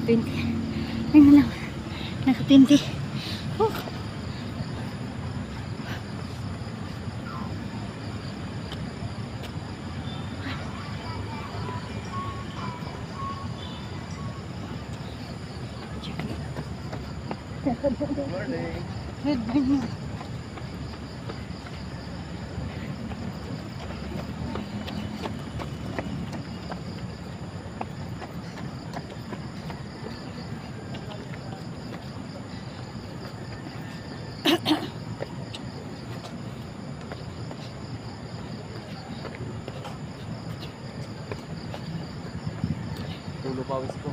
20. Ay na lang. Naka 20. Oh. Good morning. Good morning. Tulo pawis ko.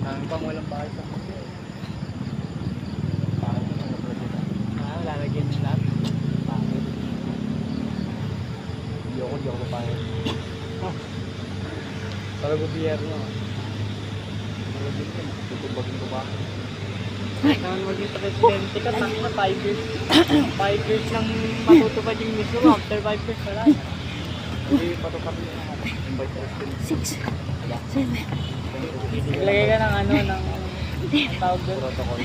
Ang pang walang bahay sa puso. Parang ito na pala dito. Lalagyan nila. Pangit. Di ako pangit. Para gobyerno. Lalagyan ko. Tutubagin ko ba? Naman maging presidente ka, tangi na 5 years. 5 years lang matutupad yung gusto mo. After 5 years wala. Hindi patupad yun ang invite president. 6, 7. Ilagay ka ng ano, ng tawag doon. Protocol.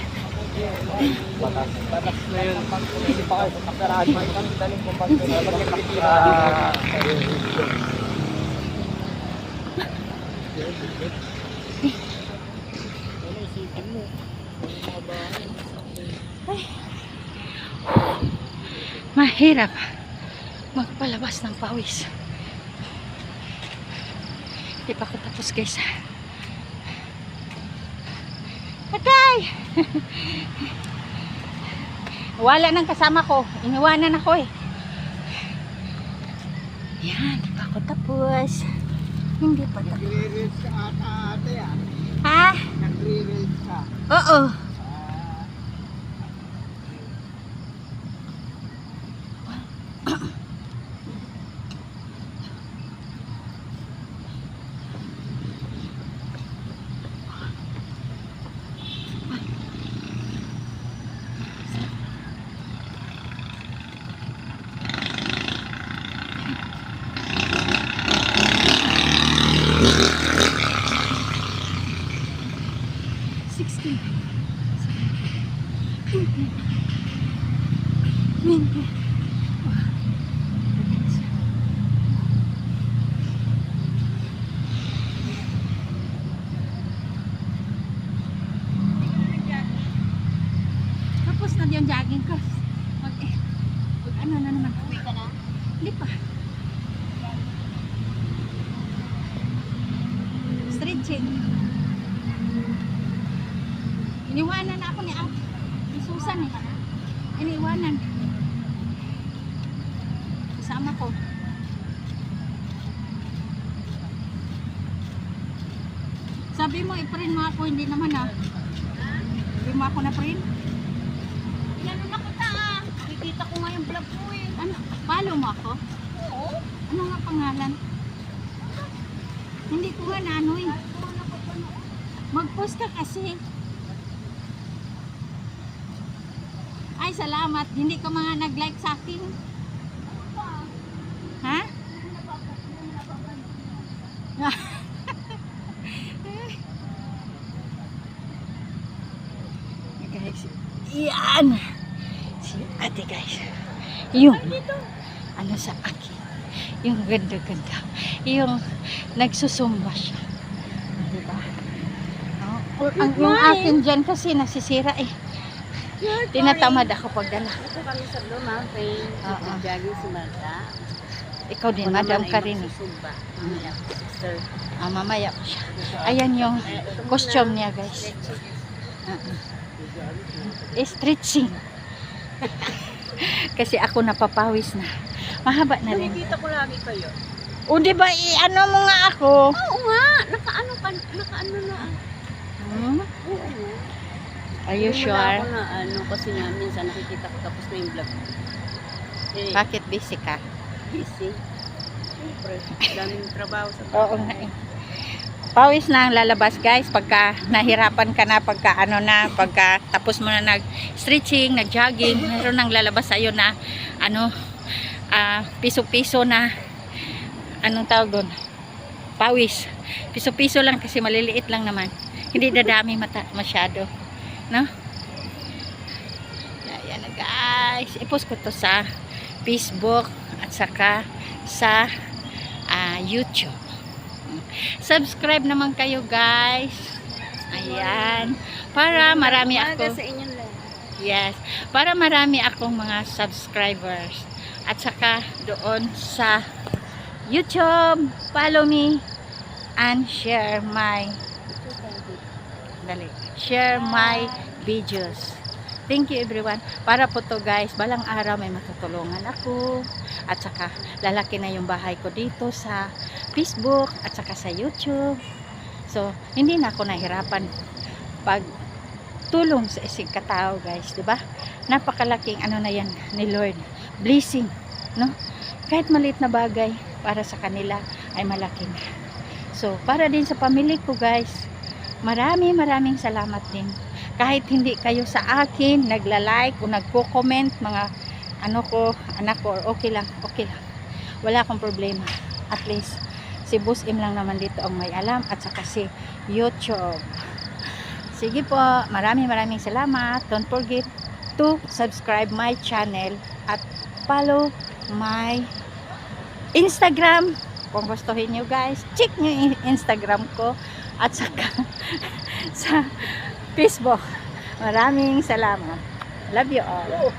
Batas. Batas na yun. Hindi pa kayo pagkaraan. May kami daling kung pagkakita. Ano isipin mo? Mahirap magpalabas ng pawis. Hindi pa ako tapos guys. Okay! Wala nang kasama ko. Iniwanan ako eh. Yan, hindi pa ako tapos. Hindi pa tapos. Nagre-reels ka ate ah. Ha? Nagre-reels ka. Oo. Tapos na yung jogging ko. Ano na naman? Uwi ka na? Hindi pa. Stretching. Iniwanan ako ni Ate. Ni Susan eh. Iniwanan. Kasama ko. Sabi mo, i-print mo ako. Hindi naman ah. Hindi mo ako na-print. Yan na kita ah. Kikita ko nga yung vlog ko eh. Ano? Follow mo ako? Oo. Ano nga pangalan? Hindi ko nga na ano eh. Mag-post ka kasi. Ay, salamat. Hindi ka mga nag-like sa akin. Ha? Guys, yan. Si Ate guys. Yung ano sa akin. Yung ganda-ganda. Yung nagsusumba siya. Diba? Oh, yung akin dyan kasi nasisira eh. Tinatamad ako pagdala. Ito kami sa Luma. Kay Oo. jogging si Marta. Ikaw din, madam ka rin eh. Susumba. Mamaya, sister. Mamaya pa siya. Ayan yung costume niya guys. Stretching. Kasi ako napapawis na. Mahaba na rin. Nakikita ko lagi kayo. O diba, ano mo nga ako? Oo nga. Nakaano na ah. Hmm? Oo. Are you Wala sure? ako na ano kasi nga minsan nakikita ko tapos na yung vlog. Eh, Bakit busy ka? busy. Siyempre, daming trabaho sa Oo nga eh. Pawis na ang lalabas guys pagka nahirapan ka na, pagka ano na, pagka tapos mo na nag-stretching, nag-jogging, meron nang lalabas sa'yo na ano, piso-piso na, anong tawag doon? Pawis. Piso-piso lang kasi maliliit lang naman. Hindi dadami masyado. No? Ayan na guys. I-post ko to sa Facebook at saka sa YouTube. Subscribe naman kayo guys. Ayan. Para marami ako. Sa inyong lahat. Yes. Para marami akong mga subscribers. At saka doon sa YouTube, follow me and share my videos. Thank you everyone. Para po to guys, balang araw may matutulungan ako. At saka lalaki na yung bahay ko dito sa Facebook at saka sa YouTube. So, hindi na ako nahirapan pag tulong sa isang katao guys, 'di ba? Napakalaking ano na yan ni Lord. Blessing, no? Kahit maliit na bagay para sa kanila ay malaki na. So, para din sa pamilya ko guys, maraming salamat din. Kahit hindi kayo sa akin nagla-like o nagko-comment, mga anak ko, okay lang. Wala akong problema. At least si Boss M lang naman dito ang may alam at saka si YouTube. Sige po, maraming salamat. Don't forget to subscribe my channel at follow my Instagram. Kung gustuhin nyo guys, check nyo yung Instagram ko at saka sa Facebook. Maraming salamat. Love you all.